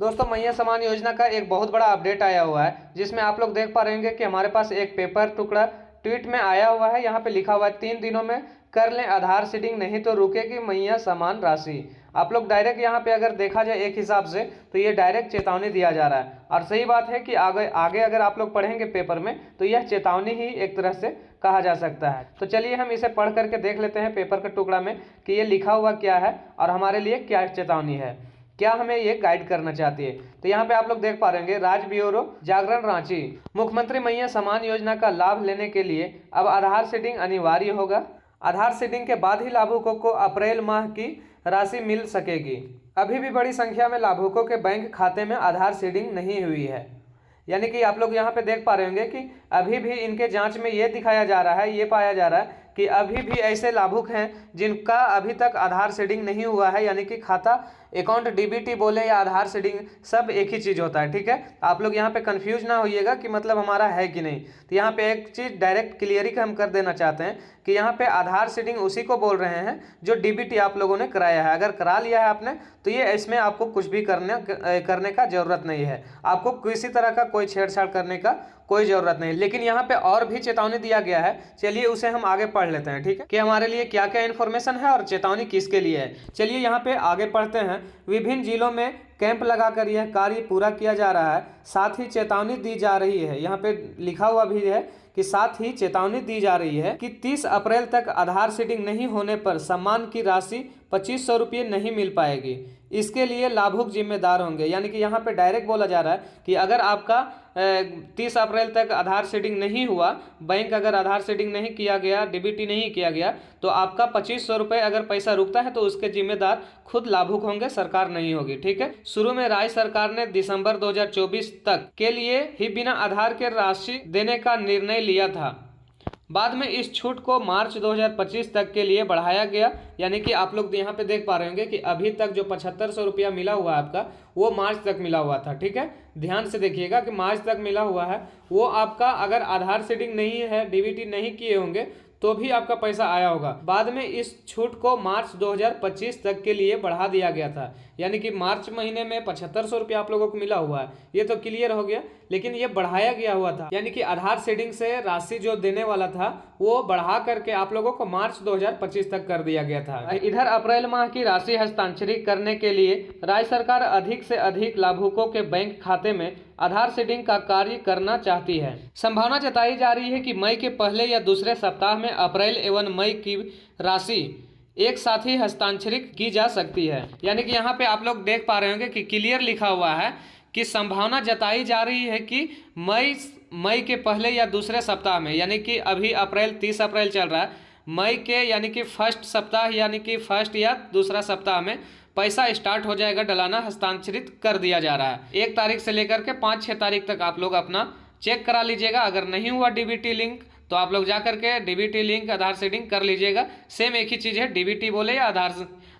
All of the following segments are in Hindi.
दोस्तों, मैया समान योजना का एक बहुत बड़ा अपडेट आया हुआ है, जिसमें आप लोग देख पा रहे होंगे कि हमारे पास एक पेपर टुकड़ा ट्वीट में आया हुआ है। यहाँ पे लिखा हुआ है 3 दिनों में कर लें आधार सीडिंग, नहीं तो रुकेगी मैया समान राशि। आप लोग डायरेक्ट यहाँ पे अगर देखा जाए एक हिसाब से तो ये डायरेक्ट चेतावनी दिया जा रहा है। और सही बात है कि आगे आगे अगर आप लोग पढ़ेंगे पेपर में तो यह चेतावनी ही एक तरह से कहा जा सकता है। तो चलिए हम इसे पढ़ करके देख लेते हैं पेपर के टुकड़ा में कि ये लिखा हुआ क्या है और हमारे लिए क्या चेतावनी है, क्या हमें ये गाइड करना चाहती है। तो यहाँ पे आप लोग देख पा रहे होंगे, राज्य ब्यूरो जागरण रांची, मुख्यमंत्री मैया समान योजना का लाभ लेने के लिए अब आधार सीडिंग अनिवार्य होगा। आधार सीडिंग के बाद ही लाभुकों को अप्रैल माह की राशि मिल सकेगी। अभी भी बड़ी संख्या में लाभुकों के बैंक खाते में आधार सीडिंग नहीं हुई है। यानी कि आप लोग यहाँ पे देख पा रहे होंगे कि अभी भी इनके जांच में ये दिखाया जा रहा है, ये पाया जा रहा है कि अभी भी ऐसे लाभुक हैं जिनका अभी तक आधार सीडिंग नहीं हुआ है। यानी कि खाता अकाउंट डीबीटी बोले या आधार सीडिंग, सब एक ही चीज़ होता है। ठीक है, आप लोग यहाँ पे कंफ्यूज ना होइएगा कि मतलब हमारा है कि नहीं। तो यहाँ पे एक चीज़ डायरेक्ट क्लियरिंग हम कर देना चाहते हैं कि यहाँ पे आधार सीडिंग उसी को बोल रहे हैं जो डीबीटी आप लोगों ने कराया है। अगर करा लिया है आपने तो ये इसमें आपको कुछ भी करने का जरूरत नहीं है, आपको किसी तरह का कोई छेड़छाड़ करने का कोई जरूरत नहीं। लेकिन यहाँ पे और भी चेतावनी दिया गया है, चलिए उसे हम आगे पढ़ लेते हैं। ठीक है, कि हमारे लिए क्या क्या इन्फॉर्मेशन है और चेतावनी किसके लिए है। चलिए यहाँ पे आगे पढ़ते हैं। विभिन्न जिलों में कैंप लगाकर यह कार्य पूरा किया जा रहा है, साथ ही चेतावनी दी जा रही है। यहाँ पे लिखा हुआ भी है कि साथ ही चेतावनी दी जा रही है कि 30 अप्रैल तक आधार सीडिंग नहीं होने पर सम्मान की राशि 2500 रुपये नहीं मिल पाएगी। इसके लिए लाभुक जिम्मेदार होंगे। यानी कि यहाँ पे डायरेक्ट बोला जा रहा है कि अगर आपका 30 अप्रैल तक आधार सीडिंग नहीं हुआ, बैंक अगर आधार सीडिंग नहीं किया गया, डीबीटी नहीं किया गया, तो आपका 2500 रुपये अगर पैसा रुकता है तो उसके जिम्मेदार खुद लाभुक होंगे, सरकार नहीं होगी। ठीक है, शुरू में राज्य सरकार ने दिसंबर 2024 तक के लिए ही बिना आधार के राशि देने का निर्णय लिया था। बाद में इस छूट को मार्च 2025 तक के लिए बढ़ाया गया। यानी कि आप लोग यहाँ पे देख पा रहे होंगे कि अभी तक जो 7500 रुपया मिला हुआ है आपका, वो मार्च तक मिला हुआ था। ठीक है, ध्यान से देखिएगा कि मार्च तक मिला हुआ है, वो आपका अगर आधार सीडिंग नहीं है, डीबीटी नहीं किए होंगे तो भी आपका पैसा आया होगा। बाद में इस छूट को मार्च 2025 तक के लिए बढ़ा दिया गया था। यानी कि मार्च महीने में 7500 रुपया आप लोगों को मिला हुआ है, ये तो क्लियर हो गया, लेकिन ये बढ़ाया गया हुआ था। यानी कि आधार सीडिंग से राशि जो देने वाला था वो बढ़ा करके आप लोगों को मार्च 2025 तक कर दिया गया था। इधर अप्रैल माह की राशि हस्तांतरित करने के लिए राज्य सरकार अधिक से अधिक लाभुकों के बैंक खाते में आधार सीडिंग का कार्य करना चाहती है। संभावना जताई जा रही है कि मई के पहले या दूसरे सप्ताह में अप्रैल एवं मई की राशि एक साथ ही हस्तांतरित की जा सकती है। यानी कि यहाँ पे आप लोग देख पा रहे होंगे कि क्लियर लिखा हुआ है कि संभावना जताई जा रही है कि मई के पहले या दूसरे सप्ताह में, यानी कि अभी 30 अप्रैल चल रहा है, मई के यानी कि फर्स्ट सप्ताह यानी कि फर्स्ट या दूसरा सप्ताह में पैसा स्टार्ट हो जाएगा डलाना, हस्तांतरित कर दिया जा रहा है। 1 तारीख से लेकर के 5-6 तारीख तक आप लोग अपना चेक करा लीजिएगा। अगर नहीं हुआ डीबीटी लिंक तो आप लोग जा करके डीबीटी लिंक आधार सीडिंग कर लीजिएगा। सेम एक ही चीज़ है, डीबीटी बोले या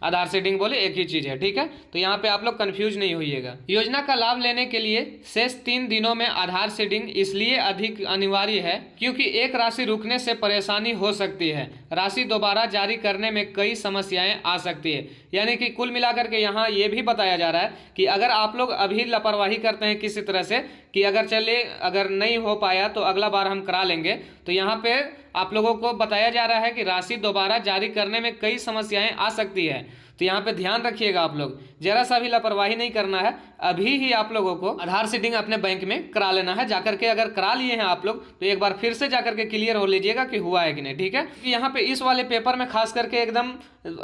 आधार सीडिंग बोले एक ही चीज़ है। ठीक है, तो यहाँ पे आप लोग कंफ्यूज नहीं होइएगा। योजना का लाभ लेने के लिए शेष 3 दिनों में आधार सीडिंग इसलिए अधिक अनिवार्य है क्योंकि एक राशि रुकने से परेशानी हो सकती है। राशि दोबारा जारी करने में कई समस्याएं आ सकती है। यानी कि कुल मिलाकर के यहाँ ये भी बताया जा रहा है कि अगर आप लोग अभी लापरवाही करते हैं किसी तरह से कि अगर नहीं हो पाया तो अगला बार हम करा लेंगे, तो यहाँ पे आप लोगों को बताया जा रहा है कि राशि दोबारा जारी करने में कई समस्याएं आ सकती है। तो यहाँ पे ध्यान रखिएगा, आप लोग जरा सा भी लापरवाही नहीं करना है। अभी ही आप लोगों को आधार सीडिंग अपने बैंक में करा लेना है। जाकर के अगर करा लिए हैं आप लोग तो एक बार फिर से जाकर के क्लियर हो लीजिएगा कि हुआ है कि नहीं। ठीक है, यहाँ पे इस वाले पेपर में खास करके एकदम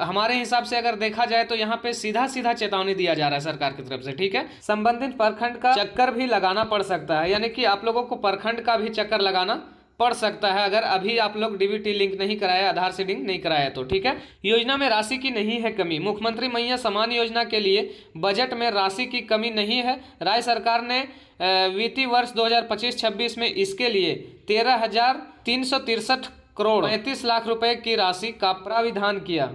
हमारे हिसाब से अगर देखा जाए तो यहाँ पे सीधा सीधा चेतावनी दिया जा रहा है सरकार की तरफ से। ठीक है, संबंधित प्रखंड का चक्कर भी लगाना पड़ सकता है। यानी कि आप लोगों को प्रखंड का भी चक्कर लगाना पड़ सकता है अगर अभी आप लोग डीबीटी लिंक नहीं कराया, आधार सीडिंग नहीं कराया तो। ठीक है, योजना में राशि की नहीं है कमी। मुख्यमंत्री मैया समान योजना के लिए बजट में राशि की कमी नहीं है। राज्य सरकार ने वित्तीय वर्ष 2025-26 में इसके लिए 13,363 करोड़ 35 लाख रुपए की राशि का प्राविधान किया।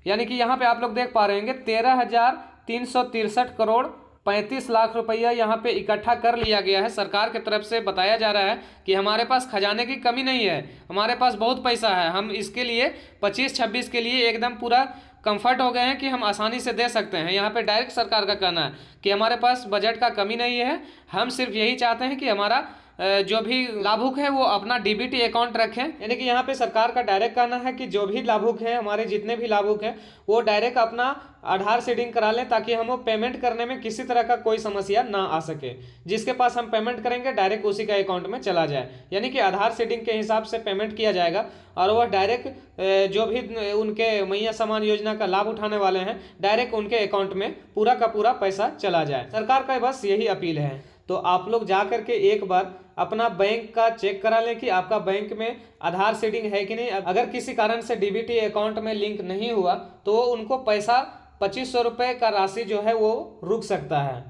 यानी कि यहाँ पे आप लोग देख पा रहे होंगे 13,363 करोड़ 35 लाख रुपया यहाँ पे इकट्ठा कर लिया गया है। सरकार की तरफ से बताया जा रहा है कि हमारे पास खजाने की कमी नहीं है, हमारे पास बहुत पैसा है। हम इसके लिए 25-26 के लिए एकदम पूरा कंफर्ट हो गए हैं कि हम आसानी से दे सकते हैं। यहाँ पे डायरेक्ट सरकार का कहना है कि हमारे पास बजट का कमी नहीं है, हम सिर्फ यही चाहते हैं कि हमारा जो भी लाभुक है वो अपना डीबीटी अकाउंट रखें। यानी कि यहाँ पे सरकार का डायरेक्ट कहना है कि जो भी लाभुक है, हमारे जितने भी लाभुक हैं, वो डायरेक्ट अपना आधार सीडिंग करा लें ताकि हम पेमेंट करने में किसी तरह का कोई समस्या ना आ सके। जिसके पास हम पेमेंट करेंगे डायरेक्ट उसी का अकाउंट में चला जाए, यानी कि आधार सीडिंग के हिसाब से पेमेंट किया जाएगा और वह डायरेक्ट जो भी उनके मैया समान योजना का लाभ उठाने वाले हैं डायरेक्ट उनके अकाउंट में पूरा का पूरा पैसा चला जाए। सरकार का बस यही अपील है। तो आप लोग जा करके एक बार अपना बैंक का चेक करा लें कि आपका बैंक में आधार सीडिंग है कि नहीं। अगर किसी कारण से डीबीटी अकाउंट में लिंक नहीं हुआ तो उनको पैसा 2500 रुपये का राशि जो है वो रुक सकता है।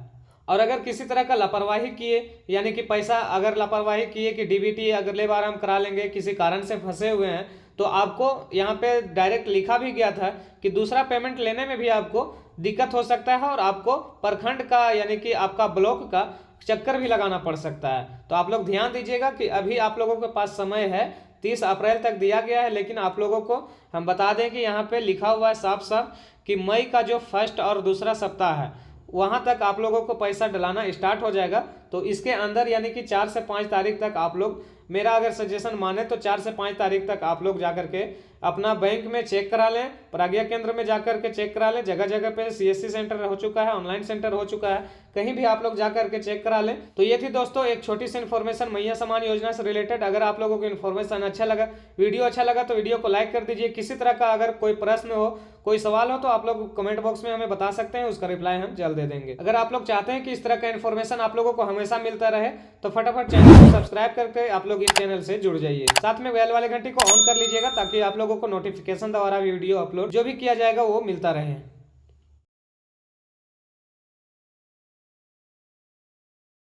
और अगर किसी तरह का लापरवाही किए, यानी कि पैसा अगर लापरवाही किए कि डीबीटी अगले बार हम करा लेंगे, किसी कारण से फंसे हुए हैं, तो आपको यहाँ पे डायरेक्ट लिखा भी गया था कि दूसरा पेमेंट लेने में भी आपको दिक्कत हो सकता है और आपको प्रखंड का यानी कि आपका ब्लॉक का चक्कर भी लगाना पड़ सकता है। तो आप लोग ध्यान दीजिएगा कि अभी आप लोगों के पास समय है, 30 अप्रैल तक दिया गया है, लेकिन आप लोगों को हम बता दें कि यहाँ पे लिखा हुआ है साफ साफ कि मई का जो फर्स्ट और दूसरा सप्ताह है वहाँ तक आप लोगों को पैसा डलाना स्टार्ट हो जाएगा। तो इसके अंदर यानी कि 4 से 5 तारीख तक आप लोग, मेरा अगर सजेशन माने तो 4 से 5 तारीख तक आप लोग जाकर के अपना बैंक में चेक करा लें, प्राज्ञा केंद्र में जाकर के चेक करा लें। जगह जगह पे सीएससी सेंटर हो चुका है, ऑनलाइन सेंटर हो चुका है, कहीं भी आप लोग जाकर के चेक करा लें। तो ये थी दोस्तों एक छोटी सी इन्फॉर्मेशन मैया समान योजना से रिलेटेड। अगर आप लोगों को इन्फॉर्मेशन अच्छा लगा, वीडियो अच्छा लगा तो वीडियो को लाइक कर दीजिए। किसी तरह का अगर कोई प्रश्न हो, कोई सवाल हो तो आप लोग कमेंट बॉक्स में हमें बता सकते हैं, उसका रिप्लाई हम जल्द दे देंगे। अगर आप लोग चाहते हैं कि इस तरह का इन्फॉर्मेशन आप लोगों को हमेशा मिलता रहे तो फटाफट चैनल को सब्सक्राइब करके आप लोग इस चैनल से जुड़ जाइए। साथ में बेल वाले घंटी को ऑन कर लीजिएगा ताकि आप लोगों को नोटिफिकेशन द्वारा वीडियो अपलोड जो भी किया जाएगा वो मिलता रहे।